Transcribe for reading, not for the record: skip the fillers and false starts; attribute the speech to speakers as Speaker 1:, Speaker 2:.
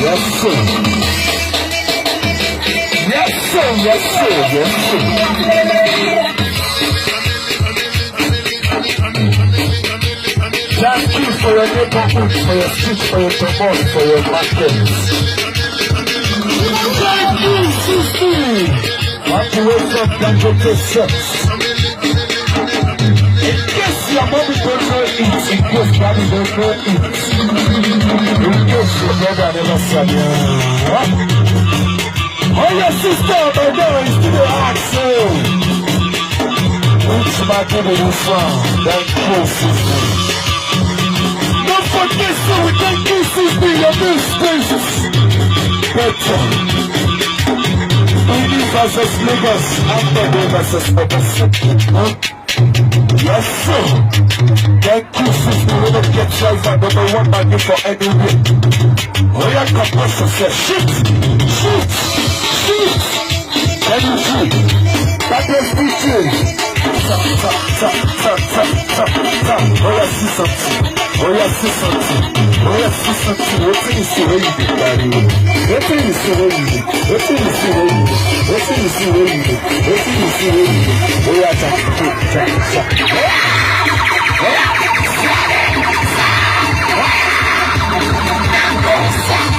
Speaker 1: Yes, sir. Yes, sir. Yes, sir. Yes, sir. Thank you for your neighborhood, for your street, for your promote, for your markets. Thank you, sister. Want to wake up and go to sex. In case your mommy don't know it, in case daddy don't know it, in case your brother never said it. Oh, your sister, my girl, is to the axle. Which market are you from? Thank you, sister. Don't forget, so we thank you, sister, your best spaces. Better. Uni versus Lagos, Amber versus Oberson. Yes, sir. Thank you, sister. We don't get choice and number one money for anywhere. Oh, yeah, compressor says, shoot, shoot, shoot. Can you shoot? That is featuring. Tap, tap, tap, tap, tap, tap, tap. Oh, yeah, see something. Oh, yeah, see something. Oh, yeah, see something. What thing is the way you did, Daddy? What thing is the way you did? What thing is the way you did? What thing is the way you did? What thing is the way you did? Oh, yeah, tap, tap, tap, tap. Oh,